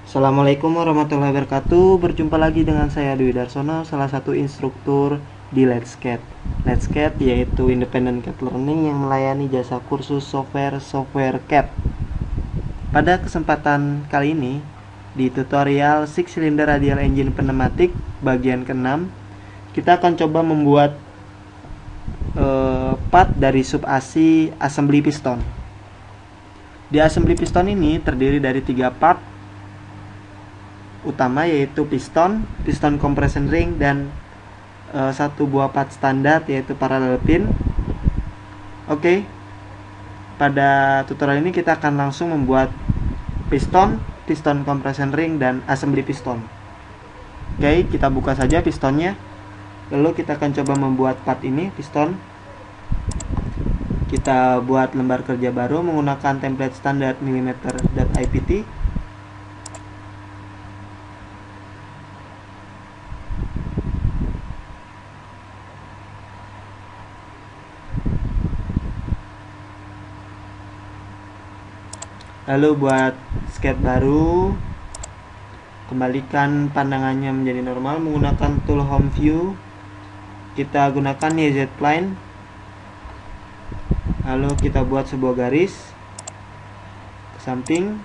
Assalamualaikum warahmatullahi wabarakatuh. Berjumpa lagi dengan saya Dwi Darsono, salah satu instruktur di Let's CAD. Let's CAD yaitu Independent CAD Learning yang melayani jasa kursus software CAD. Pada kesempatan kali ini, di tutorial Six Cylinder Radial Engine Pneumatic bagian ke-6, kita akan coba membuat part dari sub AC assembly piston. Di assembly piston ini terdiri dari 3 part utama, yaitu piston compression ring, dan satu buah part standar yaitu parallel pin. Oke, pada tutorial ini kita akan langsung membuat piston compression ring dan assembly piston. Oke, kita buka saja pistonnya, lalu kita akan coba membuat part ini piston. Kita buat lembar kerja baru menggunakan template standar mm.ipt. Lalu buat sketch baru, kembalikan pandangannya menjadi normal menggunakan tool home view. Kita gunakan YZ Plane. Lalu kita buat sebuah garis ke samping,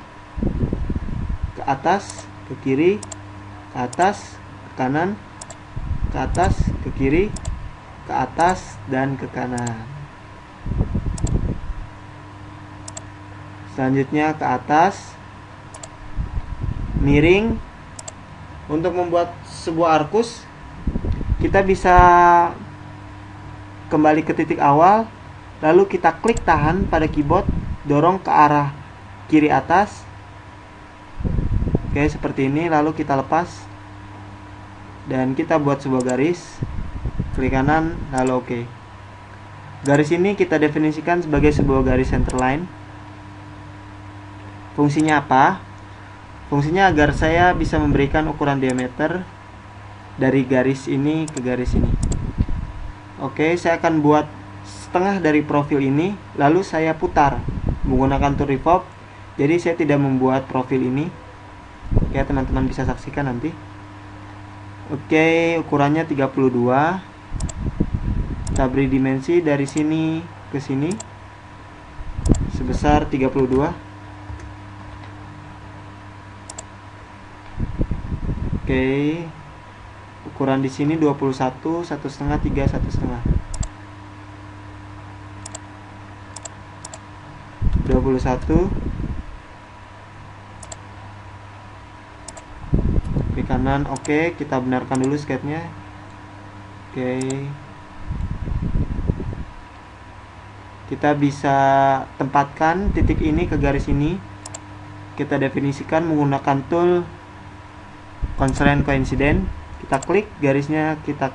ke atas, ke kiri, ke atas, ke kanan, ke atas, ke kiri, ke atas, dan ke kanan. Selanjutnya ke atas, miring. Untuk membuat sebuah arkus, kita bisa kembali ke titik awal, lalu kita klik tahan pada keyboard, dorong ke arah kiri atas. Oke, seperti ini. Lalu kita lepas dan kita buat sebuah garis, klik kanan, lalu oke. Garis ini kita definisikan sebagai sebuah garis centerline. Fungsinya apa? Fungsinya agar saya bisa memberikan ukuran diameter dari garis ini ke garis ini. Oke, saya akan buat setengah dari profil ini, lalu saya putar menggunakan tool revolve. Jadi saya tidak membuat profil ini. Oke, teman-teman bisa saksikan nanti. Oke, ukurannya 32. Kita beri dimensi dari sini ke sini sebesar 32. Oke, ukuran di sini 21, 1,5, 3, 1,5. 21. Di kanan, oke, kita benarkan dulu sketnya. Oke. Kita bisa tempatkan titik ini ke garis ini. Kita definisikan menggunakan tool constraint coincident. Kita klik garisnya, kita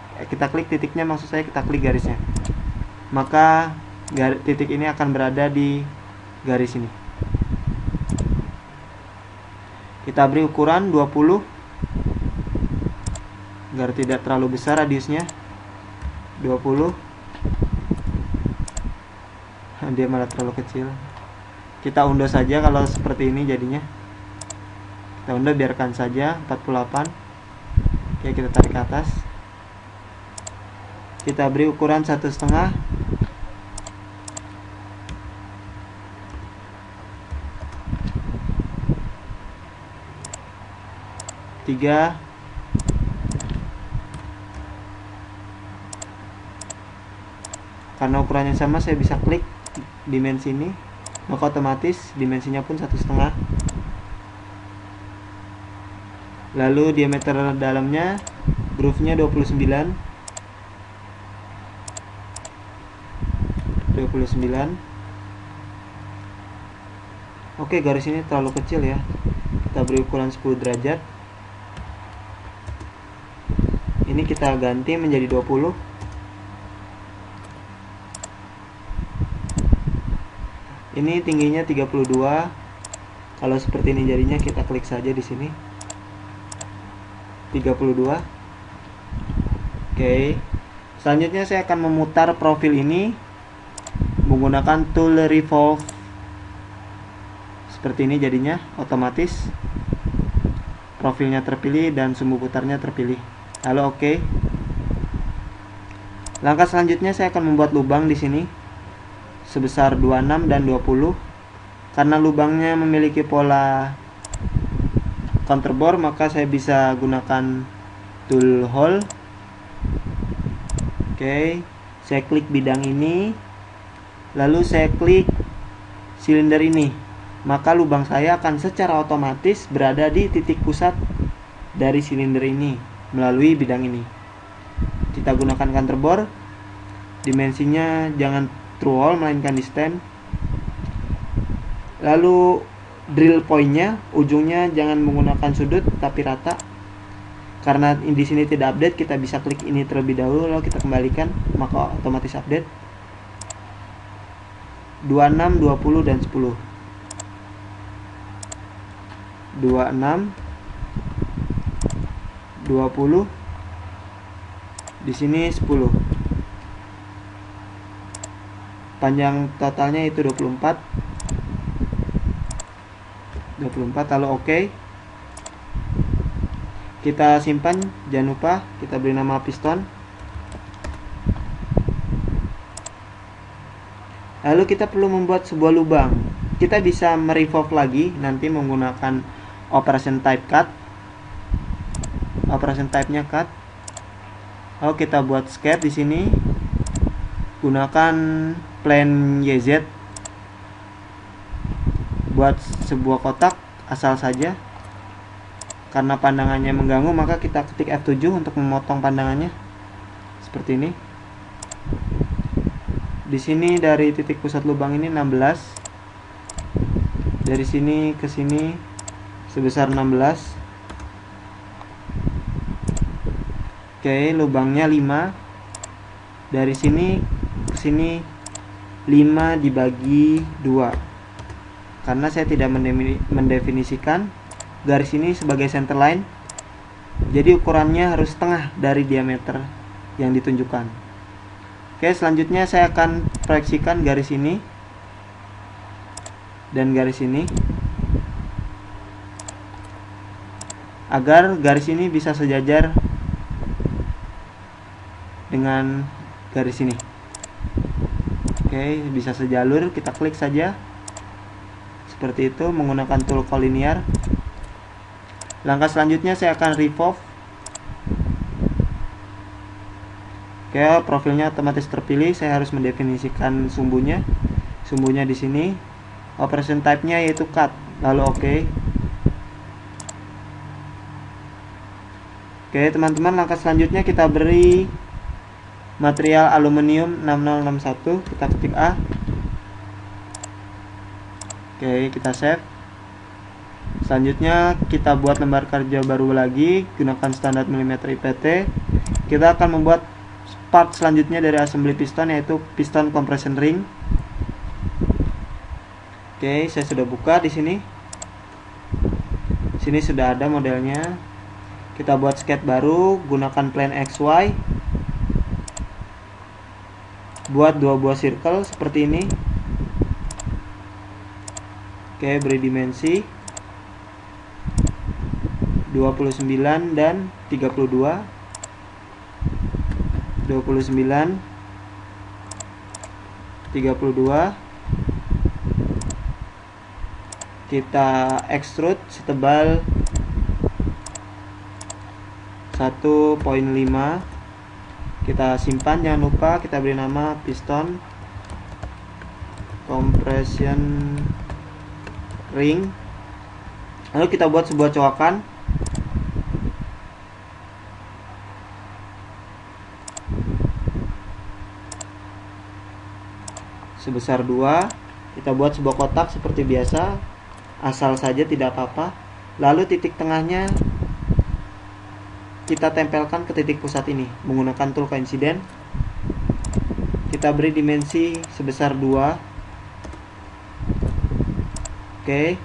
klik titiknya, maksud saya kita klik garisnya, maka titik ini akan berada di garis ini. Kita beri ukuran 20 agar tidak terlalu besar radiusnya. 20. Dia malah terlalu kecil. Kita undo saja kalau seperti ini jadinya. Kita undo, biarkan saja 48. Oke, kita tarik ke atas. Kita beri ukuran 1,5. Tiga. Karena ukurannya sama, saya bisa klik dimensi ini, maka otomatis dimensinya pun 1,5. Lalu diameter dalamnya, groove-nya 29. Oke, garis ini terlalu kecil ya. Kita beri ukuran 10 derajat. Ini kita ganti menjadi 20. Ini tingginya 32. Kalau seperti ini jadinya, kita klik saja di sini. 32. Oke. Selanjutnya saya akan memutar profil ini menggunakan tool revolve. Seperti ini jadinya otomatis. profilnya terpilih dan sumbu putarnya terpilih. Lalu oke. Langkah selanjutnya saya akan membuat lubang di sini sebesar 26 dan 20. Karena lubangnya memiliki pola counterbore, maka saya bisa gunakan tool hole. Oke, saya klik bidang ini, lalu saya klik silinder ini, maka lubang saya akan secara otomatis berada di titik pusat dari silinder ini melalui bidang ini. Kita gunakan counterbore, dimensinya jangan true hole melainkan distance. Lalu drill pointnya, ujungnya jangan menggunakan sudut tapi rata. Karena di sini tidak update, kita bisa klik ini terlebih dahulu, lalu kita kembalikan, maka otomatis update. 26, 20 dan 10. 26, 20, di sini 10. Panjang totalnya itu 24. Lalu oke. Kita simpan, jangan lupa kita beri nama piston. Lalu kita perlu membuat sebuah lubang. Kita bisa merevolve lagi nanti menggunakan operation type cut. Operation type-nya cut. Lalu kita buat sketch di sini. Gunakan plane YZ. Buat sebuah kotak asal saja. Karena pandangannya mengganggu, maka kita ketik F7 untuk memotong pandangannya. Seperti ini. Di sini dari titik pusat lubang ini 16. Dari sini ke sini sebesar 16. Oke, lubangnya 5. Dari sini ke sini 5 dibagi 2. Karena saya tidak mendefinisikan garis ini sebagai center line, jadi ukurannya harus setengah dari diameter yang ditunjukkan. Oke, selanjutnya saya akan proyeksikan garis ini dan garis ini agar garis ini bisa sejajar dengan garis ini. Oke, bisa sejalur, kita klik saja seperti itu menggunakan tool collinear. Langkah selanjutnya saya akan revolve. Oke, profilnya otomatis terpilih. Saya harus mendefinisikan sumbunya. Sumbunya di sini. Operation type-nya yaitu cut. Lalu oke. Oke, teman-teman, langkah selanjutnya kita beri material aluminium 6061. Kita ketik A. Oke, kita save. Selanjutnya kita buat lembar kerja baru lagi, gunakan standar milimeter IPT. Kita akan membuat part selanjutnya dari assembly piston, yaitu piston compression ring. Oke, saya sudah buka di sini. Sini sudah ada modelnya. Kita buat sketch baru, gunakan plane XY. Buat 2 buah circle seperti ini. Oke, beri dimensi 29 dan 32. 29, 32. Kita extrude setebal 1,5. Kita simpan, jangan lupa kita beri nama piston compression ring. Lalu kita buat sebuah coakan. Sebesar 2. Kita buat sebuah kotak seperti biasa, asal saja, tidak apa-apa. Lalu titik tengahnya kita tempelkan ke titik pusat ini menggunakan tool coincident. Kita beri dimensi sebesar 2. Oke.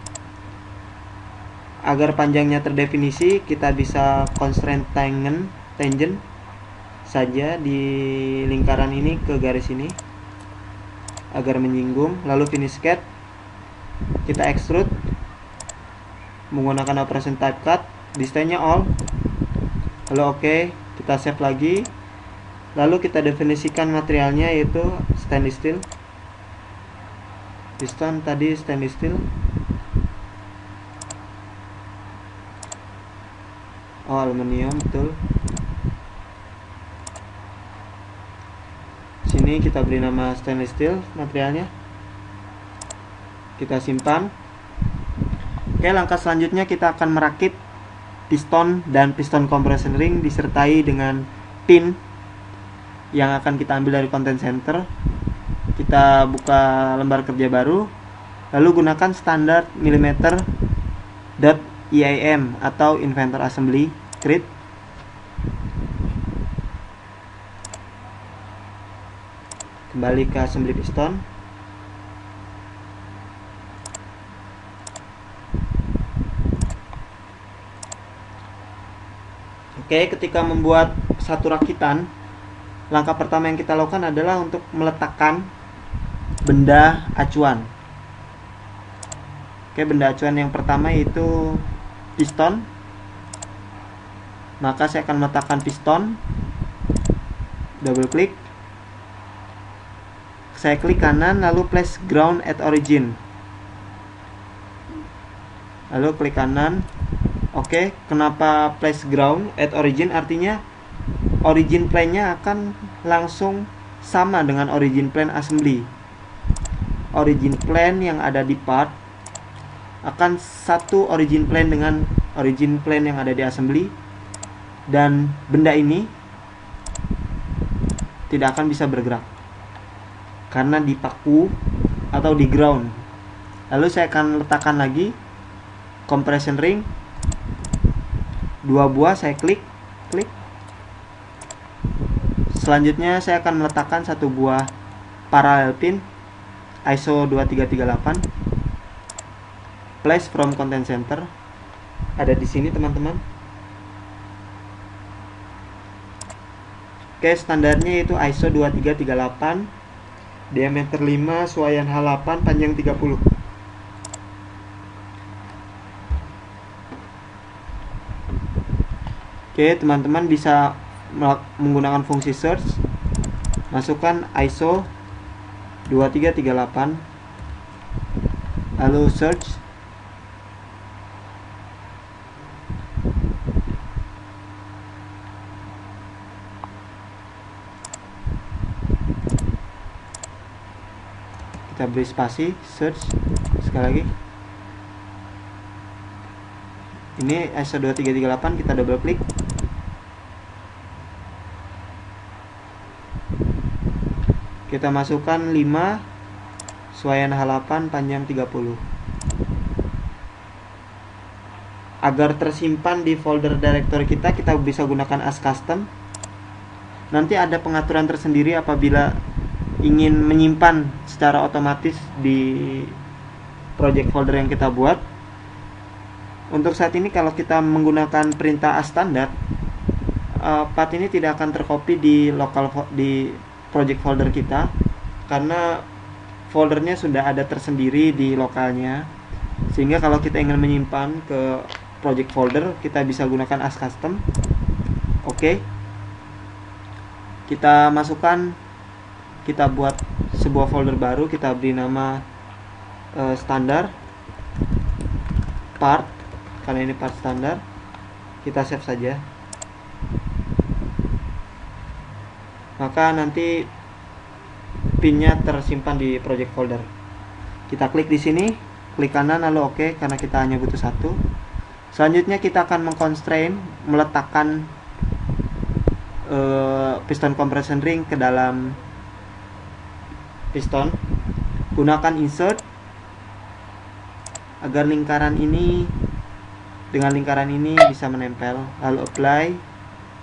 Agar panjangnya terdefinisi, kita bisa constraint tangent saja di lingkaran ini ke garis ini agar menyinggung. Lalu finish sketch, kita extrude menggunakan operation type cut. display-nya all. Lalu oke, kita save lagi. Lalu kita definisikan materialnya, yaitu stainless steel. Piston tadi stainless steel. Oh, aluminium, betul. Sini kita beri nama stainless steel materialnya. Kita simpan. Oke, langkah selanjutnya kita akan merakit piston dan piston compression ring disertai dengan pin yang akan kita ambil dari content center. Kita buka lembar kerja baru, lalu gunakan standar mm.eim atau inventor assembly grid. Kembali ke assembly piston. Oke, ketika membuat satu rakitan, langkah pertama yang kita lakukan adalah untuk meletakkan benda acuan. Oke, benda acuan yang pertama yaitu piston. Maka saya akan meletakkan piston. Double klik. Saya klik kanan, lalu place ground at origin. Lalu klik kanan. Oke, kenapa place ground at origin? Artinya origin plane-nya akan langsung sama dengan origin plane assembly. Origin plane yang ada di part akan satu origin plane dengan origin plane yang ada di assembly, dan benda ini tidak akan bisa bergerak karena dipaku atau di ground. Lalu saya akan letakkan lagi compression ring 2 buah, saya klik. Selanjutnya saya akan meletakkan 1 buah parallel pin ISO 2338. Place from content center. Ada di sini, teman-teman. Oke, standarnya yaitu ISO 2338, diameter 5, suaian H8, panjang 30. Oke, teman-teman bisa menggunakan fungsi search. Masukkan ISO 2338, lalu search. Kita beri spasi, search sekali lagi. Ini ISO 2338, kita double klik. Kita masukkan 5, suaian H8, panjang 30. Agar tersimpan di folder directory kita bisa gunakan as custom. Nanti ada pengaturan tersendiri apabila ingin menyimpan secara otomatis di project folder yang kita buat. Untuk saat ini kalau kita menggunakan perintah as standar, path ini tidak akan tercopy di project folder kita karena foldernya sudah ada tersendiri di lokalnya, sehingga kalau kita ingin menyimpan ke project folder kita bisa gunakan as custom. Oke, kita masukkan, kita buat sebuah folder baru, kita beri nama standar part, karena ini part standar. Kita save saja. Maka nanti pinnya tersimpan di project folder. Kita klik di sini, klik kanan, lalu oke, karena kita hanya butuh 1. Selanjutnya kita akan mengconstrain, meletakkan piston compression ring ke dalam piston. Gunakan insert agar lingkaran ini dengan lingkaran ini bisa menempel. Lalu apply,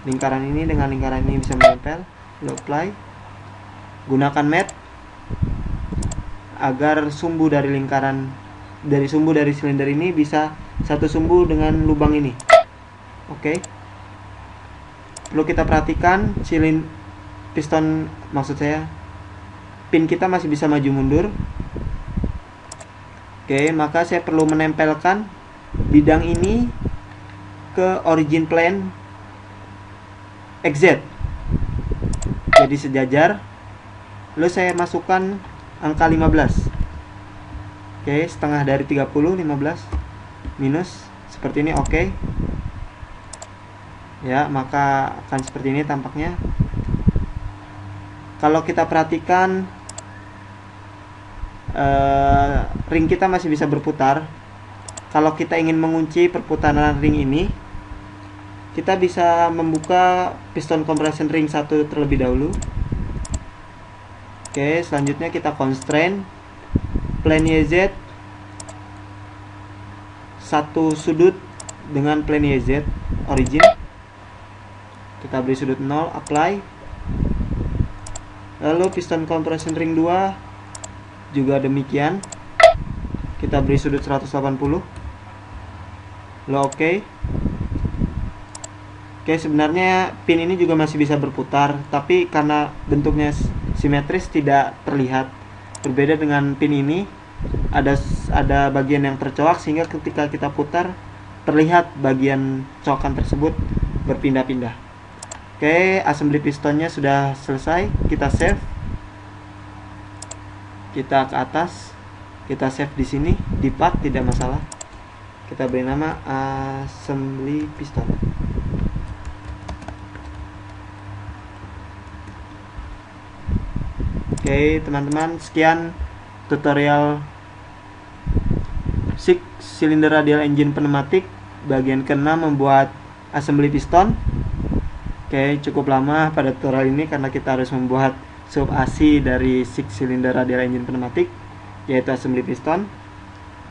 lingkaran ini dengan lingkaran ini bisa menempel. Lalu apply. Gunakan mat agar sumbu dari silinder ini bisa satu sumbu dengan lubang ini. Oke. Perlu kita perhatikan pin kita masih bisa maju mundur. Oke, maka saya perlu menempelkan bidang ini ke origin plane XZ, jadi sejajar. Lalu saya masukkan angka 15. Oke, setengah dari 30, 15 minus seperti ini. Oke ya, maka akan seperti ini tampaknya. Kalau kita perhatikan, ring kita masih bisa berputar. Kalau kita ingin mengunci perputaran ring ini, kita bisa membuka piston compression ring 1 terlebih dahulu. Oke, selanjutnya kita constrain plane YZ satu sudut dengan plane YZ origin. Kita beri sudut 0, apply. Lalu piston compression ring 2 juga demikian. Kita beri sudut 180. Lalu oke. Oke, sebenarnya pin ini juga masih bisa berputar, tapi karena bentuknya simetris tidak terlihat. Berbeda dengan pin ini, ada bagian yang tercoak sehingga ketika kita putar terlihat bagian coakan tersebut berpindah-pindah. Oke, assembly pistonnya sudah selesai. Kita save. Kita ke atas. Kita save di sini, di path tidak masalah. Kita beri nama assembly piston. Oke, teman-teman, sekian tutorial 6 cylinder radial engine pneumatic bagian ke-6 membuat assembly piston. Oke, cukup lama pada tutorial ini karena kita harus membuat sub AC dari 6 cylinder radial engine pneumatic, yaitu assembly piston.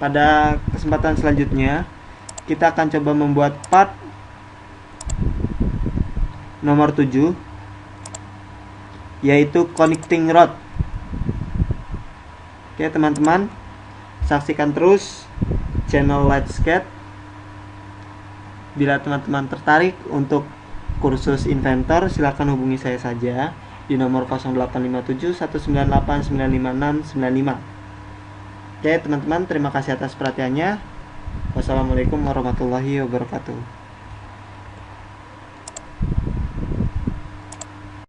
Pada kesempatan selanjutnya kita akan coba membuat part nomor 7, yaitu connecting rod. Oke teman-teman, saksikan terus channel Lightskate. Bila teman-teman tertarik untuk kursus inventor, silakan hubungi saya saja di nomor 0857 198 956 95. Oke teman-teman, terima kasih atas perhatiannya. Wassalamualaikum warahmatullahi wabarakatuh.